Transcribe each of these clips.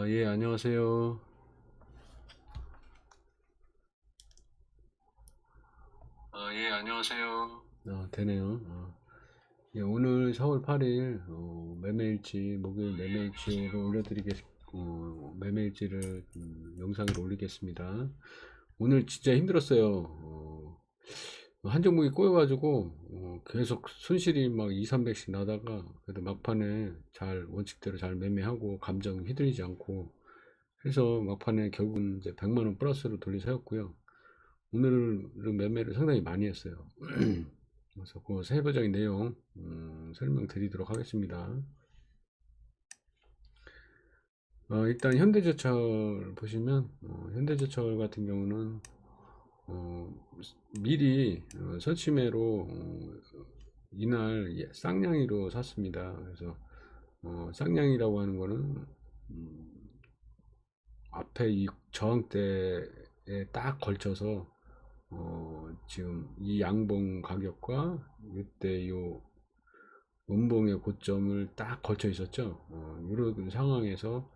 예, 안녕하세요. 예, 안녕하세요. 되네요. 예, 오늘 4월 8일, 매매일지, 목요일 매매일지를 매매일지를, 영상을 올리겠습니다. 오늘 진짜 힘들었어요. 한 종목이 꼬여가지고, 계속 손실이 막 2, 300씩 나다가, 그래도 막판에 원칙대로 잘 매매하고, 감정 휘둘리지 않고, 해서 막판에 결국은 이제 100만원 플러스로 돌리서였고요. 오늘은 매매를 상당히 많이 했어요. 그래서 그 세부적인 내용 설명드리도록 하겠습니다. 일단 현대제철 보시면 현대제철 같은 경우는 어, 미리 설치매로 이날 쌍량이로 샀습니다. 그래서 쌍량이라고 하는 거는 음, 앞에 이 저항대에 딱 걸쳐서 지금 이 양봉 가격과 이때 요 음봉의 고점을 딱 걸쳐 있었죠. 이런 상황에서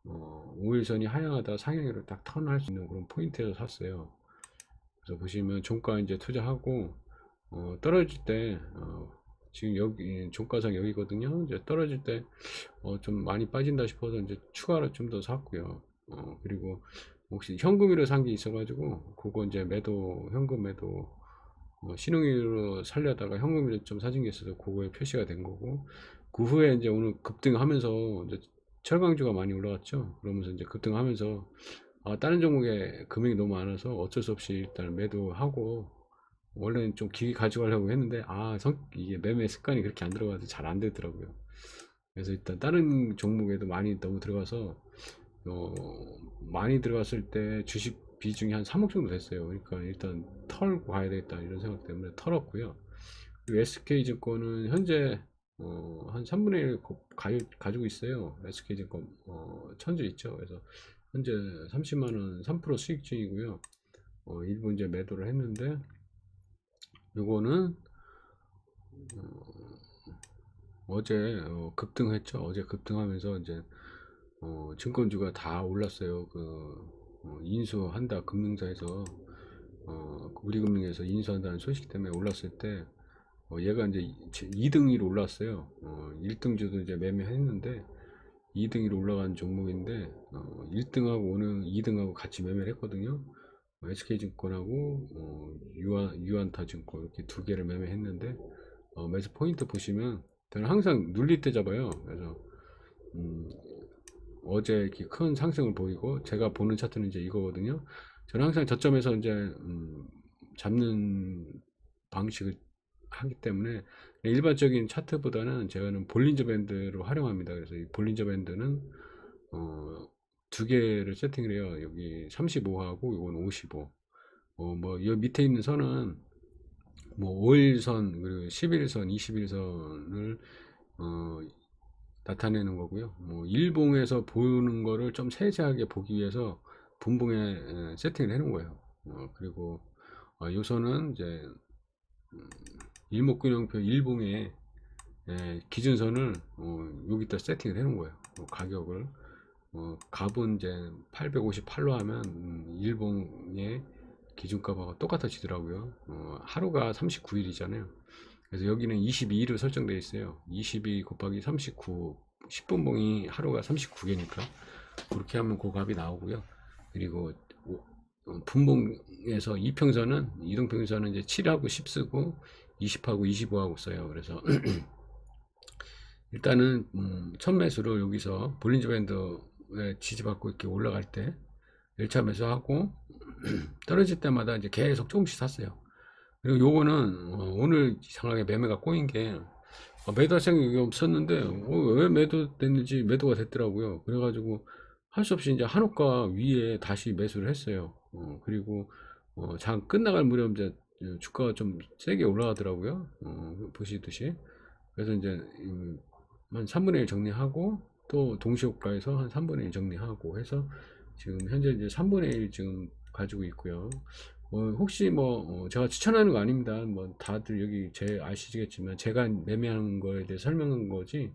5일선이 하향하다 상향으로 딱 턴할 수 있는 그런 포인트에서 샀어요. 그래서 보시면 종가 이제 투자하고 떨어질 때 지금 여기 종가상 여기거든요. 이제 떨어질 때 좀 많이 빠진다 싶어서 이제 추가로 좀 더 샀고요. 그리고 혹시 현금으로 산 게 있어가지고 그거 이제 매도 현금 매도 신용으로 살려다가 현금으로 좀 사진 게 있어서 그거에 표시가 된 거고 그 후에 이제 오늘 급등하면서 이제 철강주가 많이 올라갔죠. 그러면서 이제 급등하면서 다른 종목에 금액이 너무 많아서 어쩔 수 없이 일단 매도하고 원래는 좀 길게 가져가려고 했는데 이게 매매 습관이 그렇게 안 들어가서 잘 안 되더라고요. 그래서 일단 다른 종목에도 많이 너무 들어가서 어, 많이 들어갔을 때 주식 비중이 한 3억 정도 됐어요. 그러니까 일단 털고 가야 되겠다 이런 생각 때문에 털었고요. 그리고 SK증권은 현재 한 3분의 1 가지고 있어요. SK증권 천주 있죠. 그래서 현재 30만 원 3% 수익 중이고요. 일부 이제 매도를 했는데 요거는 어제 급등했죠. 어제 급등하면서 이제 증권주가 다 올랐어요. 인수한다 금융사에서 우리금융에서 인수한다는 소식 때문에 올랐을 때 얘가 이제 2등위로 올랐어요. 1등주도 이제 매매했는데 2등위로 올라간 종목인데 1등하고 오늘 2등하고 같이 매매를 했거든요. SK증권하고 유한타증권 이렇게 두 개를 매매했는데 매수 포인트 보시면 저는 항상 눌릴 때 잡아요. 그래서 음, 어제 이렇게 큰 상승을 보이고 제가 보는 차트는 이제 이거거든요. 저는 항상 저점에서 이제 잡는 방식을 하기 때문에 일반적인 차트보다는 제가는 볼린저 밴드로 활용합니다. 그래서 이 볼린저 밴드는 어, 두 개를 세팅을 해요. 여기 35하고 이건 55. 이 밑에 있는 선은 뭐 5일선 그리고 11선, 21선을 나타내는 거고요. 일봉에서 보는 거를 좀 세세하게 보기 위해서 분봉에 세팅을 해 놓은 거예요. 그리고 요선은 이제 일목균형표 일봉에 기준선을 여기다 세팅을 해 놓은 거예요. 가격을 값은 이제 858로 하면 일봉의 기준값하고 똑같아지더라고요. 하루가 39일이잖아요. 그래서 여기는 22로 설정되어 있어요. 22 곱하기 39, 10분봉이 하루가 39개니까 그렇게 하면 그 값이 나오고요. 그리고 분봉에서 이평선은 이동평선은 이제 7하고 10 쓰고 20하고 25하고 써요. 그래서 일단은 첫 매수를 여기서 볼린저 밴드에 지지받고 이렇게 올라갈 때 1차 매수하고 떨어질 때마다 이제 계속 조금씩 샀어요. 그리고 요거는 오늘 이상하게 매매가 꼬인 게 매도할 생각이 없었는데 왜 매도됐는지 매도가 됐더라고요. 그래가지고 할 수 없이 이제 한옥가 위에 다시 매수를 했어요. 그리고 장 끝나갈 무렵 이제 주가가 좀 세게 올라가더라고요. 보시듯이. 그래서 이제 한 3분의 1 정리하고 또 동시호가에서 한 3분의 1 정리하고 해서 지금 현재 이제 3분의 1 지금 가지고 있고요. 혹시 제가 추천하는 거 아닙니다. 다들 여기 제 아시겠지만 제가 매매하는 거에 대해 설명한 거지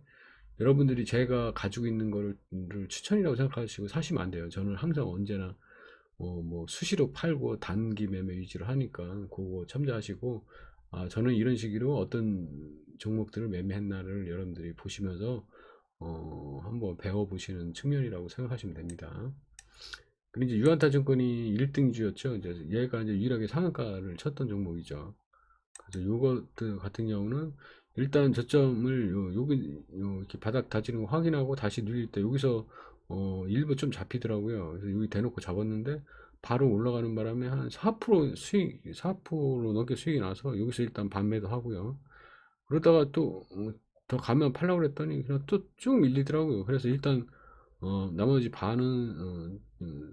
여러분들이 제가 가지고 있는 거를 추천이라고 생각하시고 사시면 안 돼요. 저는 항상 언제나 뭐 수시로 팔고 단기 매매 위주로 하니까 그거 참조하시고, 저는 이런 식으로 어떤 종목들을 매매했나를 여러분들이 보시면서 한번 배워보시는 측면이라고 생각하시면 됩니다. 그리고 이제 유한타증권이 1등주였죠. 이제 얘가 이제 유일하게 상한가를 쳤던 종목이죠. 그래서 요것들 같은 경우는 일단 저점을 여기 이렇게 바닥 다지는 거 확인하고 다시 눌릴 때 여기서 일부 좀 잡히더라고요. 그래서 여기 대놓고 잡았는데 바로 올라가는 바람에 한 4% 수익, 4% 넘게 수익이 나서 여기서 일단 반매도 하고요. 그러다가 또 더 가면 팔라고 그랬더니 그냥 또 쭉 밀리더라고요. 그래서 일단 나머지 반은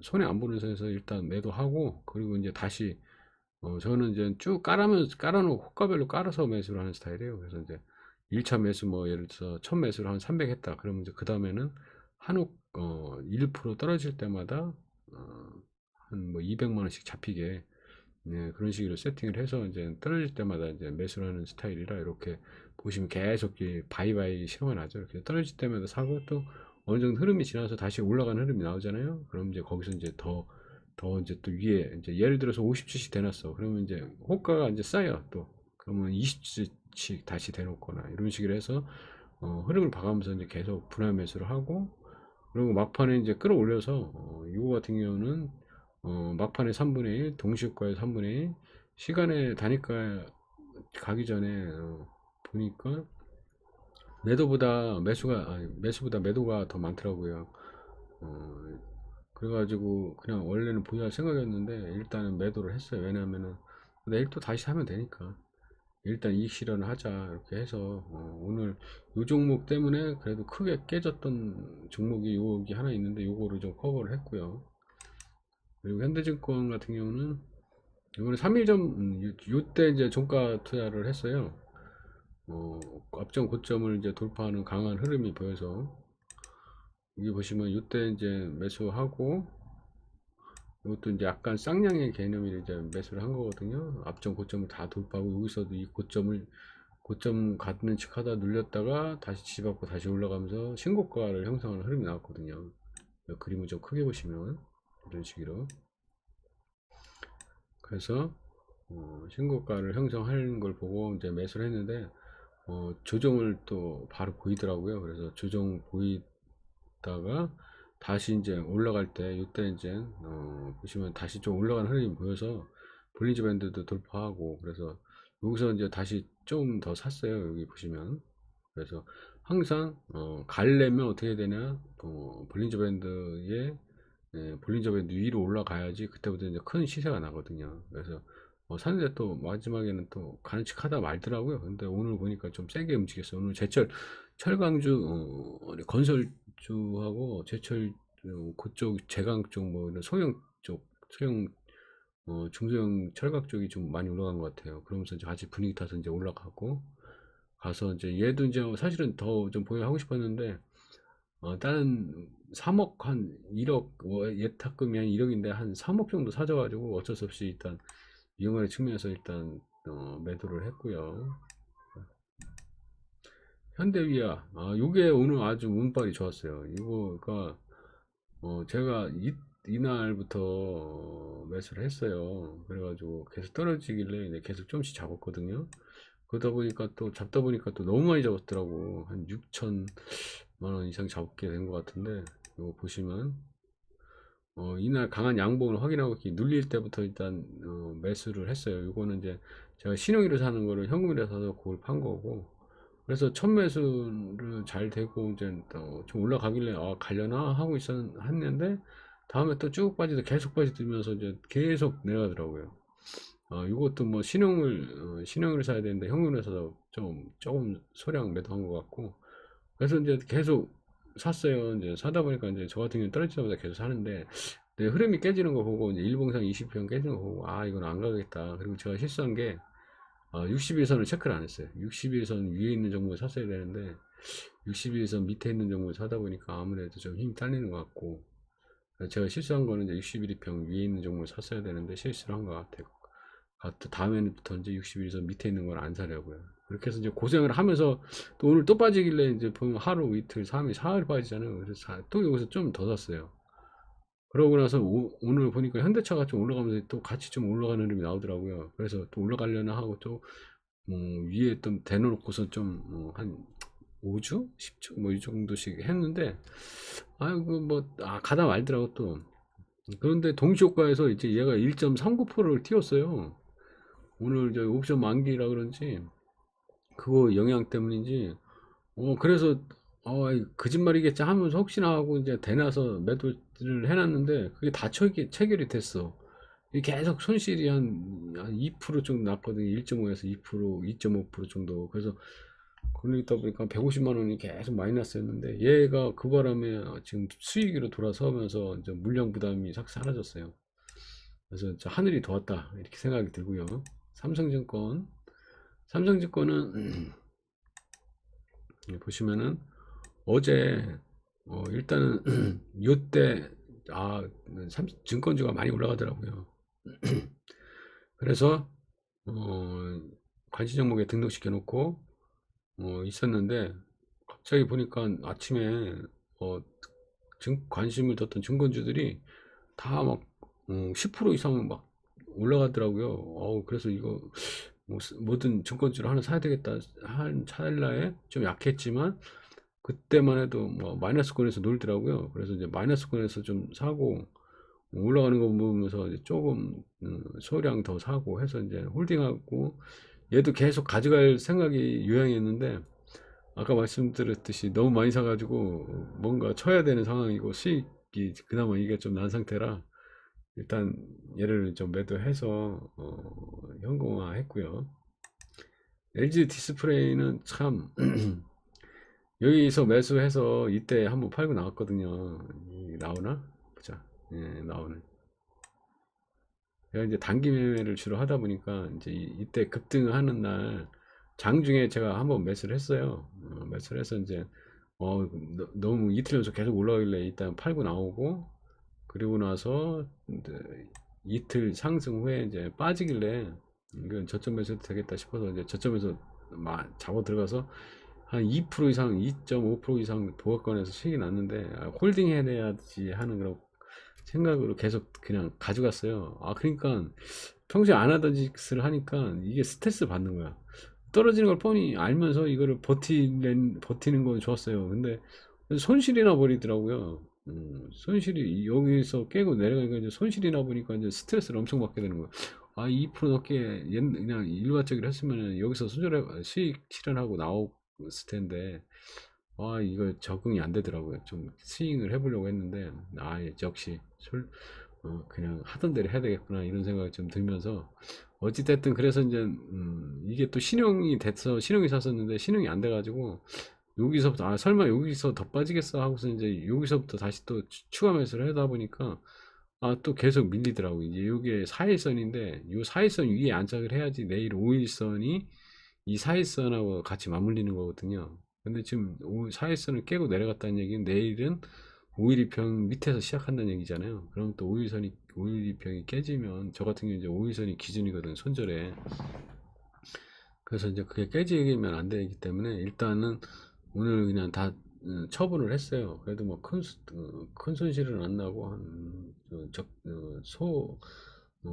손해 안 보는 선에서 일단 매도하고, 그리고 이제 다시 저는 이제 쭉 깔아놓고 호가별로 깔아서 매수를 하는 스타일이에요. 그래서 이제 1차 매수 뭐 예를 들어서 첫 매수를 한 300 했다. 그러면 이제 그 다음에는 한옥 1% 떨어질 때마다 한 뭐 200만 원씩 잡히게, 네, 그런 식으로 세팅을 해서 이제 떨어질 때마다 이제 매수를 하는 스타일이라, 이렇게 보시면 계속 바이바이 실험을 하죠. 이렇게 떨어질 때마다 사고, 또 어느 정도 흐름이 지나서 다시 올라가는 흐름이 나오잖아요. 그럼 이제 거기서 이제 더 이제 또 위에 이제 예를 들어서 50주씩 대놨어. 그러면 이제 호가가 이제 쌓여 또. 그러면 20주씩 다시 대놓거나 이런 식으로 해서 흐름을 봐가면서 이제 계속 분할 매수를 하고, 그리고 막판에 이제 끌어올려서 이거 같은 경우는 막판에 3분의 1, 동시효과의 3분의 1, 시간의 단위가 가기 전에 보니까 매수보다 매도가 더 많더라고요. 어, 그래가지고 그냥 원래는 보유할 생각이었는데 일단은 매도를 했어요. 왜냐면은 내일 또 다시 사면 되니까 일단 이익 실현을 하자 이렇게 해서 오늘 요 종목 때문에 그래도 크게 깨졌던 종목이 여기 하나 있는데 요거를 좀 커버를 했고요. 그리고 현대증권 같은 경우는 이번에 3일 전 요때 이제 종가 투자를 했어요. 앞전 고점을 이제 돌파하는 강한 흐름이 보여서 여기 보시면 이때 이제 매수하고, 이것도 이제 약간 쌍량의 개념이 이제 매수를 한 거거든요. 앞전 고점을 다 돌파하고 여기서도 이 고점 갖는 척 하다 눌렸다가 다시 지지받고 다시 올라가면서 신고가를 형성하는 흐름이 나왔거든요. 그림을 좀 크게 보시면 이런 식으로, 그래서 신고가를 형성하는 걸 보고 이제 매수를 했는데 조정을 또 바로 보이더라고요. 그래서 조정 보이다가 다시 이제 올라갈 때 이때 이제 보시면 다시 좀 올라가는 흐름이 보여서 볼린저 밴드도 돌파하고, 그래서 여기서 이제 다시 좀 더 샀어요. 여기 보시면. 그래서 항상 가려면 어떻게 해야 되냐, 볼린저 밴드에 볼린저 밴드 위로 올라가야지 그때부터 이제 큰 시세가 나거든요. 그래서 샀는데 또 마지막에는 또 가는 척 하다 말더라고요. 근데 오늘 보니까 좀 세게 움직였어요. 오늘 제철 철강주 건설주하고 제철 그쪽 제강 쪽 뭐 이런 소형 쪽 소형 중소형 철각 쪽이 좀 많이 올라간 것 같아요. 그러면서 이제 같이 분위기 타서 이제 올라가고, 가서 이제 얘도 이제 사실은 더 좀 보유하고 싶었는데 다른 3억 한 1억 예탁금이 한 1억인데 한 3억 정도 사줘가지고 어쩔 수 없이 일단 이용하는 측면에서 일단 매도를 했고요. 현대위아, 요게 오늘 아주 운빨이 좋았어요. 이거가 제가 이날부터 매수를 했어요. 그래가지고 계속 떨어지길래 이제 계속 조금씩 잡았거든요. 그러다 보니까 또 잡다 보니까 또 너무 많이 잡았더라고. 한 6천만 원 이상 잡게 된 것 같은데, 이거 보시면 이날 강한 양봉을 확인하고 이렇게 눌릴 때부터 일단 매수를 했어요. 이거는 이제 제가 신용으로 사는 거를 현금으로 사서 그걸 판 거고, 그래서 첫 매수를 잘 되고 이제 좀 올라가길래 가려나 하고 했는데 다음에 또 쭉 빠지다 계속 빠지면서 이제 계속 내려가더라고요. 이것도 뭐 신용을 사야 되는데 현금으로 사서 좀 조금 소량 매도한 것 같고, 그래서 이제 계속 샀어요. 이제 사다 보니까 이제 저 같은 경우는 떨어질 때마다 계속 사는데, 내 흐름이 깨지는 거 보고 이제 일봉상 20편 깨지는 거 보고 이건 안 가겠다. 그리고 제가 실수한 게 60일선을 체크를 안 했어요. 60일선 위에 있는 종목을 샀어야 되는데 60일선 밑에 있는 종목을 사다 보니까 아무래도 좀 힘이 딸리는 것 같고, 제가 실수한 거는 이제 61일평 위에 있는 종목을 샀어야 되는데 실수를 한 것 같아요. 다음에부터 이제 61일선 밑에 있는 걸 안 사려고요. 그렇게 해서 이제 고생을 하면서 또 오늘 또 빠지길래 이제 보면 하루 이틀 3일 4일 빠지잖아요. 그래서 또 여기서 좀 더 샀어요. 그러고 나서 오늘 보니까 현대차가 좀 올라가면서 또 같이 좀 올라가는 흐름이 나오더라고요. 그래서 또 올라가려나 하고 또 위에 좀 대놓고서 좀 한 5주? 10주? 뭐 이 정도씩 했는데 아이고 뭐 가다 말더라고 또. 그런데 동시효과에서 이제 얘가 1.39%를 띄웠어요. 오늘 저 옵션 만기라 그런지 그거 영향 때문인지 그래서 거짓말이겠지 하면서 혹시나 하고 이제 대놔서 매도를 해놨는데 그게 다 체결이 됐어. 이게 계속 손실이 한 2% 정도 났거든요. 1.5에서 2%, 2.5% 정도. 그래서 그러다 보니까 150만 원이 계속 마이너스였는데 얘가 그 바람에 지금 수익으로 돌아서면서 이제 물량 부담이 싹 사라졌어요. 그래서 하늘이 도왔다 이렇게 생각이 들고요. 삼성증권, 삼성증권은 보시면은 어제 일단은 요때 증권주가 많이 올라가더라고요. 그래서 관심 종목에 등록시켜 놓고 있었는데 갑자기 보니까 아침에 어, 관심을 뒀던 증권주들이 다 막 10% 이상 막 올라가더라고요. 그래서 이거 뭐든 증권주를 하나 사야 되겠다 한 찰나에 좀 약했지만 그때만 해도 뭐 마이너스권에서 놀더라고요. 그래서 이제 마이너스권에서 좀 사고 올라가는 거 보면서 이제 조금 소량 더 사고 해서 이제 홀딩하고 얘도 계속 가져갈 생각이 유행했는데 아까 말씀드렸듯이 너무 많이 사가지고 뭔가 쳐야 되는 상황이고 수익이 그나마 이게 좀 난 상태라 일단 얘를 좀 매도해서 현금화 했고요. LG 디스플레이는 참 여기서 매수해서 이때 한번 팔고 나왔거든요. 나오나? 보자. 예, 나오네. 제가 이제 단기 매매를 주로 하다 보니까 이제 이때 급등하는 날 장중에 제가 한번 매수를 했어요. 매수를 해서 이제 너무 이틀 연속 계속 올라가길래 일단 팔고 나오고 그리고 나서 이제 이틀 상승 후에 이제 빠지길래 이건 저점 매수해도 되겠다 싶어서 이제 저점에서 막 잡아 들어가서 한 2% 이상, 2.5% 이상 보합권에서 수익이 났는데 홀딩 해야지 하는 그런 생각으로 계속 그냥 가져갔어요. 그러니까 평소에 안 하던 짓을 하니까 이게 스트레스 받는 거야. 떨어지는 걸 뻔히 알면서 이거를 버티는 건 좋았어요. 근데 손실이 나 버리더라고요. 손실이 여기서 깨고 내려가니까 이제 손실이 나 보니까 이제 스트레스를 엄청 받게 되는 거야. 2% 넘게 그냥 일괄적으로 했으면 여기서 수익 실현하고 나왔을 텐데 이거 적응이 안 되더라고요. 좀 스윙을 해보려고 했는데 역시 그냥 하던 대로 해야 되겠구나 이런 생각이 좀 들면서 어찌됐든 그래서 이제 이게 또 신용이 돼서 신용이 샀었는데 신용이 안 돼가지고 여기서부터 설마 여기서 더 빠지겠어 하고서 이제 여기서부터 다시 또 추가 매수를 하다 보니까 또 계속 밀리더라고. 이제 이게 4일선인데 이 4일선 위에 안착을 해야지 내일 5일선이 이 4일선하고 같이 맞물리는 거거든요. 근데 지금 4일선을 깨고 내려갔다는 얘기는 내일은 5일2평 밑에서 시작한다는 얘기잖아요. 그럼 또 5일2평이 깨지면 저 같은 경우 이제 5일선이 기준이거든, 손절에. 그래서 이제 그게 깨지면 안 되기 때문에 일단은 오늘 그냥 다 처분을 했어요. 그래도 뭐 큰 손실은 안 나고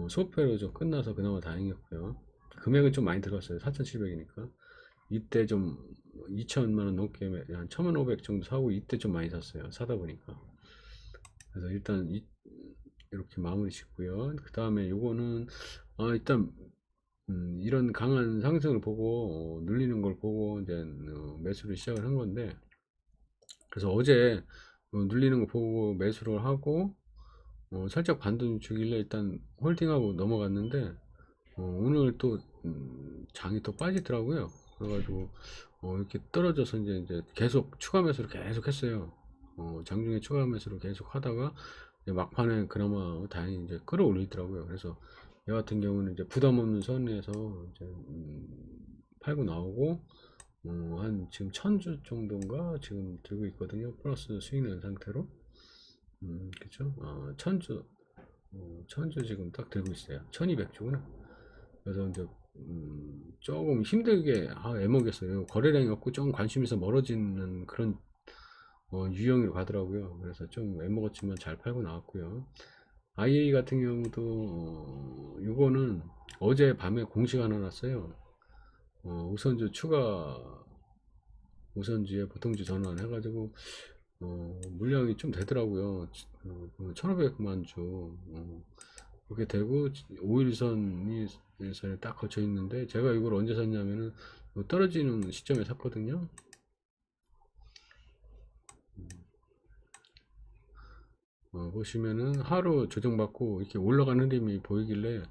소패로 좀 끝나서 그나마 다행이었고요. 금액은 좀 많이 들었어요. 4,700이니까. 이때 좀 2천만 원 넘게 한 1,500 정도 사고 이때 좀 많이 샀어요. 사다 보니까. 그래서 일단 이렇게 마무리 짓고요. 그 다음에 요거는 일단 이런 강한 상승을 보고 눌리는 걸 보고 이제 매수를 시작을 한 건데 그래서 어제 눌리는 거 보고 매수를 하고 살짝 반등 주길래 일단 홀딩하고 넘어갔는데 오늘 또 장이 또 빠지더라고요. 그래가지고 이렇게 떨어져서 이제 계속 추가 매수를 계속 했어요. 장중에 추가 매수를 계속 하다가 이제 막판에 그나마 다행히 이제 끌어올리더라고요. 그래서 얘 같은 경우는 이제 부담 없는 선에서 이제 팔고 나오고 한 지금 1,000주 정도인가 지금 들고 있거든요. 플러스 수익 낸 상태로. 그쵸? 1,000주 지금 딱 들고 있어요. 1,200주구나. 그래서 이제 조금 힘들게 애먹였어요. 거래량이 없고 좀 관심에서 멀어지는 그런 유형으로 가더라고요. 그래서 좀 애먹었지만 잘 팔고 나왔고요. IA 같은 경우도 요거는 어제 밤에 공시가 하나 났어요. 우선주 추가 우선주에 보통주 전환 해가지고 물량이 좀 되더라고요. 1500만 주 그렇게 되고 5일선이 선에 딱 거쳐 있는데, 제가 이걸 언제 샀냐면은 떨어지는 시점에 샀거든요. 보시면은 하루 조정받고 이렇게 올라가는 흐름이 보이길래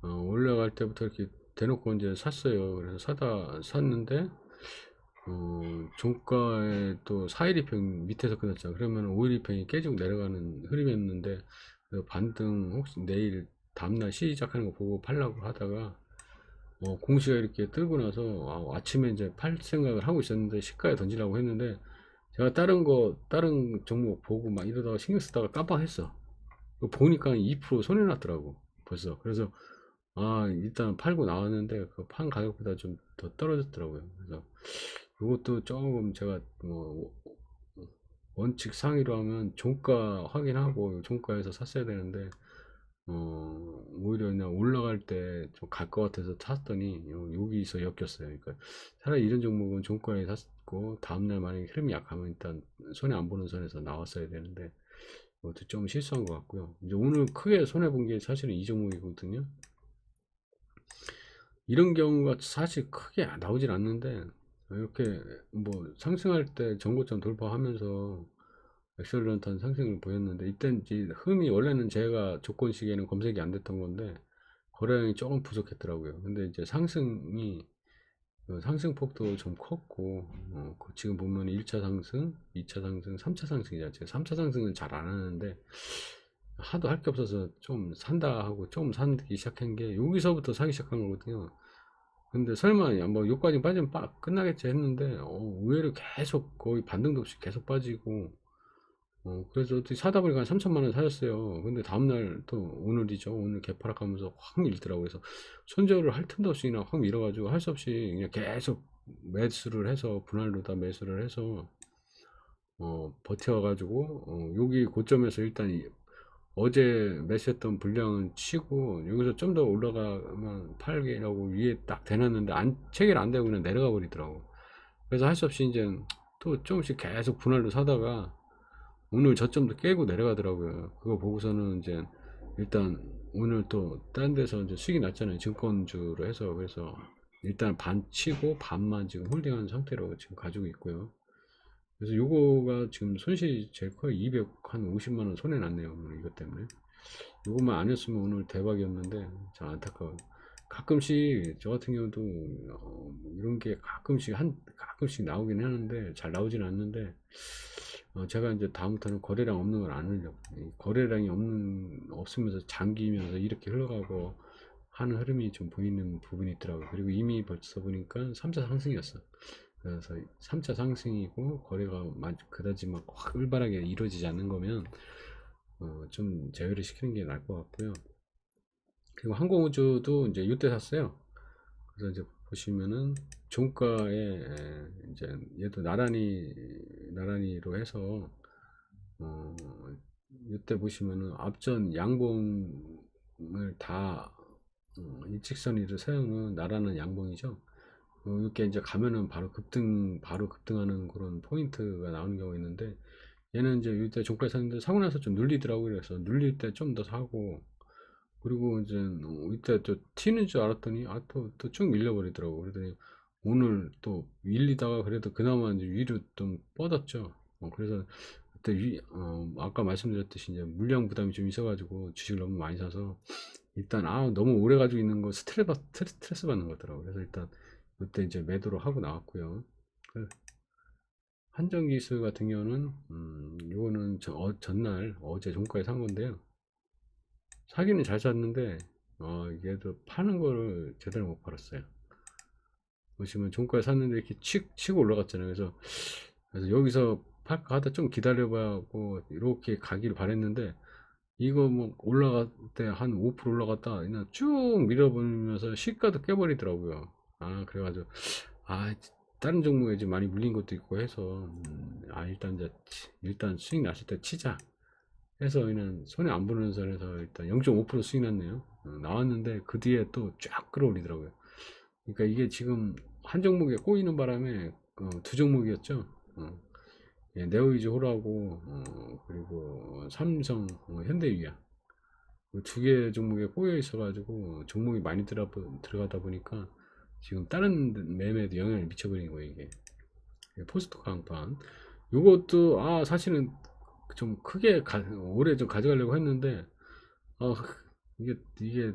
올라갈 때부터 이렇게 대놓고 이제 샀어요. 그래서 샀는데 종가에 또 4일 이평 밑에서 끊었죠. 그러면 5일 이평이 깨지고 내려가는 흐름이었는데, 반등 혹시 내일 다음날 시작하는 거 보고 팔라고 하다가 공시가 이렇게 뜨고 나서 아침에 이제 팔 생각을 하고 있었는데, 시가에 던지려고 했는데, 제가 다른 종목 보고 막 이러다가 신경 쓰다가 깜빡했어. 보니까 2% 손해 났더라고 벌써. 그래서 일단 팔고 나왔는데 그 판 가격보다 좀 더 떨어졌더라고요. 그래서 이것도 조금 제가 원칙 상위로 하면 종가 확인하고 종가에서 샀어야 되는데, 오히려 그냥 올라갈 때 좀 갈 것 같아서 샀더니 여기서 엮였어요. 그러니까 차라리 이런 종목은 종가에 샀고 다음날 만약에 흐름이 약하면 일단 손해 안 보는 선에서 나왔어야 되는데, 그것도 좀 실수한 것 같고요. 이제 오늘 크게 손해 본 게 사실은 이 종목이거든요. 이런 경우가 사실 크게 나오질 않는데, 이렇게 뭐 상승할 때 전고점 돌파하면서 엑셀런트한 상승을 보였는데, 이땐 이제 흠이 원래는 제가 조건 시기에는 검색이 안 됐던 건데 거래량이 조금 부족했더라고요. 근데 이제 상승폭도 좀 컸고, 지금 보면 1차 상승, 2차 상승, 3차 상승이죠. 제가 3차 상승은 잘 안 하는데 하도 할 게 없어서 좀 산다 하고 좀 사기 시작한 게 여기서부터 사기 시작한 거거든요. 근데 설마 뭐 여기까지 빠지면 끝나겠지 했는데 의외로 계속 거의 반등도 없이 계속 빠지고, 그래서 어떻게 사다 보니까 3천만 원 사셨어요. 근데 다음날 또 오늘이죠. 오늘 개파락하면서 확 밀더라고요. 그래서 손절을 할 틈도 없이 그냥 확 밀어가지고 할 수 없이 그냥 계속 매수를 해서 분할로다 매수를 해서 버텨가지고 여기 고점에서 일단 어제 매수했던 분량은 치고 여기서 좀 더 올라가면 팔기라고 위에 딱 대놨는데 체결 안 되고 그냥 내려가 버리더라고. 그래서 할 수 없이 이제 또 조금씩 계속 분할로 사다가 오늘 저점도 깨고 내려가더라고요. 그거 보고서는 이제 일단 오늘 또 딴 데서 이제 수익이 났잖아요. 증권주로 해서. 그래서 일단 반 치고 반만 지금 홀딩한 상태로 지금 가지고 있고요. 그래서 요거가 지금 손실이 제일 커요. 250만 원 손해 났네요. 오늘 이것 때문에. 요것만 안 했으면 오늘 대박이었는데 참 안타까워요. 가끔씩 저 같은 경우도 이런 게 가끔씩 나오긴 하는데 잘 나오진 않는데, 제가 이제 다음부터는 거래량 없는 걸 안 하려고. 거래량이 없으면서 잠기면서 이렇게 흘러가고 하는 흐름이 좀 보이는 부분이 있더라고요. 그리고 이미 벌써 보니까 3차 상승이었어. 그래서 3차 상승이고 거래가 그다지 막 확 활발하게 이루어지지 않는 거면 좀 제외를 시키는 게 나을 것 같고요. 그리고 항공우주도 이제 이때 샀어요. 그래서 이제 보시면은 종가에 이제 얘도 나란히로 해서 어 이때 보시면은 앞전 양봉을 다 일직선으로 세우는 나란한 양봉이죠. 이렇게 이제 가면은 바로 급등하는 그런 포인트가 나오는 경우가 있는데, 얘는 이제 이때 종가에 샀는데 사고 나서 좀 눌리더라고요. 그래서 눌릴 때 좀 더 사고, 그리고 이제 이때 또 튀는 줄 알았더니 또 쭉 밀려버리더라고. 그러더니 오늘 또 밀리다가 그래도 그나마 이제 위로 좀 뻗었죠. 그래서 그때 아까 말씀드렸듯이 이제 물량 부담이 좀 있어가지고 주식을 너무 많이 사서 일단 너무 오래 가지고 있는 거 스트레스 받는 거더라고. 그래서 일단 그때 이제 매도를 하고 나왔고요. 그 한정기술 같은 경우는 요거는 전날 어제 종가에 산 건데요. 사기는 잘 샀는데 얘도 파는 거를 제대로 못 팔았어요. 보시면 종가에 샀는데 이렇게 치고 올라갔잖아요. 그래서 여기서 팔까 하다 좀 기다려봐고 이렇게 가기를 바랬는데 이거 뭐 올라갈 때 한 5% 올라갔다 그냥 쭉 밀어버리면서 시가도 깨버리더라고요. 아, 그래가지고 아, 다른 종목에 좀 많이 물린 것도 있고 해서 아, 일단 이제 일단 수익 났을 때 치자 해서 그냥 손해 안 보는 선에서 일단 0.5% 수익 났네요. 나왔는데 그 뒤에 또 쫙 끌어올리더라고요. 그러니까 이게 지금 한 종목에 꼬이는 바람에 두 종목이었죠. 예, 네오이즈홀하고 그리고 삼성, 현대위아 두 개 종목에 꼬여 있어가지고 종목이 많이 들어가다 보니까 지금 다른 매매에도 영향을 미쳐버리는 거예요 이게. 포스트 강판 요것도 아 사실은 좀 크게 오래 좀 가져가려고 했는데 아 이게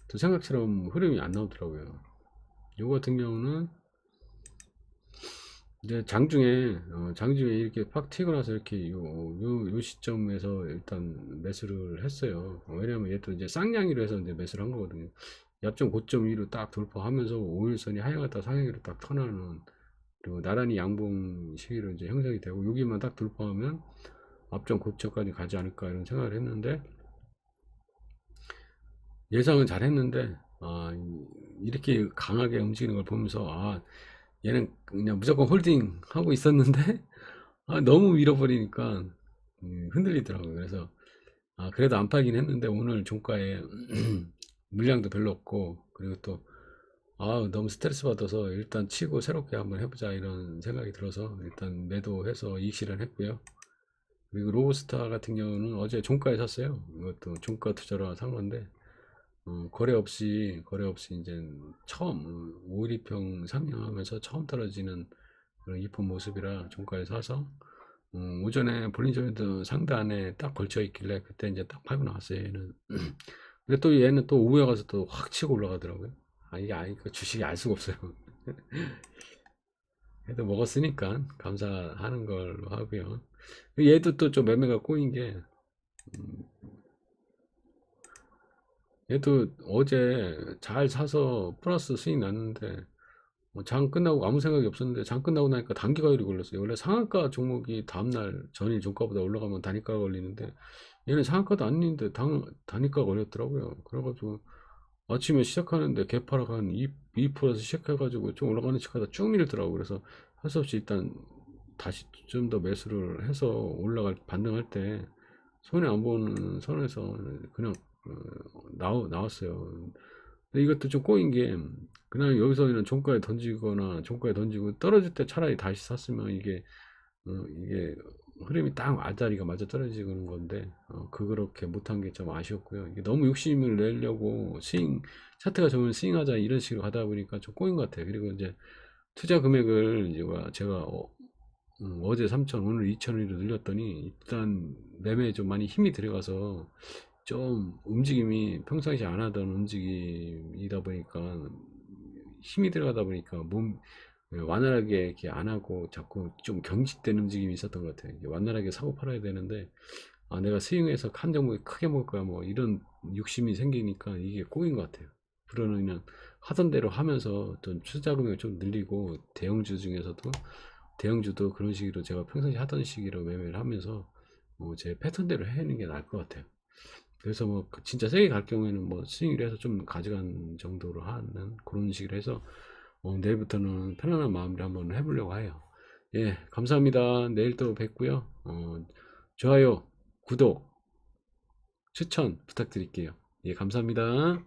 또 생각처럼 흐름이 안 나오더라고요. 요 같은 경우는 이제 장중에 이렇게 팍 튀고 나서 이렇게 요 시점에서 일단 매수를 했어요. 왜냐면 얘 또 이제 쌍량이로 해서 이제 매수를 한 거거든요. 약점 고점 위로 딱 돌파하면서 5일선이 하향했다 상향으로 딱 턴하는, 그리고 나란히 양봉 시기로 이제 형성이 되고 여기만 딱 돌파하면 앞점 고점까지 가지 않을까 이런 생각을 했는데, 예상은 잘 했는데 아, 이렇게 강하게 움직이는 걸 보면서 아, 얘는 그냥 무조건 홀딩 하고 있었는데 아, 너무 밀어버리니까 흔들리더라고요. 그래서 아, 그래도 안 팔긴 했는데 오늘 종가에 물량도 별로 없고 그리고 또 아, 너무 스트레스 받아서 일단 치고 새롭게 한번 해보자 이런 생각이 들어서 일단 매도해서 이익 실현했고요. 그리고 로브스타 같은 경우는 어제 종가에 샀어요. 이것도 종가 투자로 산 건데 거래 없이 이제 처음 5일이평 상향하면서 처음 떨어지는 그런 이쁜 모습이라 종가에 사서 오전에 볼린저밴드 상단 안에 딱 걸쳐 있길래 그때 이제 딱 팔고 나왔어요 얘는. 근데 또 얘는 또 오후에 가서 또 확 치고 올라가더라고요. 아, 이게 그 주식이 알 수가 없어요. 그래도 먹었으니까 감사하는 걸로 하고요. 얘도 또 좀 매매가 꼬인 게 얘도 어제 잘 사서 플러스 수익 났는데 장 끝나고 아무 생각이 없었는데 장 끝나고 나니까 단기 과열이 걸렸어요. 원래 상한가 종목이 다음날 전일 종가보다 올라가면 단위가가 걸리는데 얘는 상한가도 아닌데 단위가 걸렸더라고요. 그래가지고 아침에 시작하는데 개파락 한 2%에서 시작해가지고 좀 올라가는 시가다 쭉 밀더라고요. 그래서 할 수 없이 일단 다시 좀 더 매수를 해서 반등할 때 손해 안 보는 선에서 그냥 나왔어요. 근데 이것도 좀 꼬인 게 그냥 여기서는 종가에 던지거나 종가에 던지고 떨어질 때 차라리 다시 샀으면 이게 흐름이 딱 아다리가 맞아 떨어지는 건데 그렇게 못한 게 좀 아쉬웠고요. 이게 너무 욕심을 내려고 차트가 좋으면 스윙하자 이런 식으로 가다 보니까 좀 꼬인 것 같아요. 그리고 이제 투자 금액을 이제 제가 어제 3천 오늘 2천원으로 늘렸더니 일단 매매에 좀 많이 힘이 들어가서 좀 움직임이 평상시 안 하던 움직임이다 보니까 힘이 들어가다 보니까 완활하게 이렇게 안 하고 자꾸 좀 경직된 움직임이 있었던 것 같아요. 완활하게 사고 팔아야 되는데 아, 내가 스윙해서 한 종목에 크게 먹을 거야 뭐 이런 욕심이 생기니까 이게 꼬인 것 같아요. 그러는 그냥 하던 대로 하면서 좀 투자 금액을 좀 늘리고 대형주도 그런 식으로 제가 평상시 하던 식으로 매매를 하면서 제 패턴대로 해내는 게 나을 것 같아요. 그래서 뭐 진짜 세게 갈 경우에는 뭐 스윙을 해서 좀 가져간 정도로 하는 그런 식으로 해서 내일부터는 편안한 마음으로 한번 해보려고 해요. 예, 감사합니다. 내일 또 뵙고요. 좋아요, 구독, 추천 부탁드릴게요. 예, 감사합니다.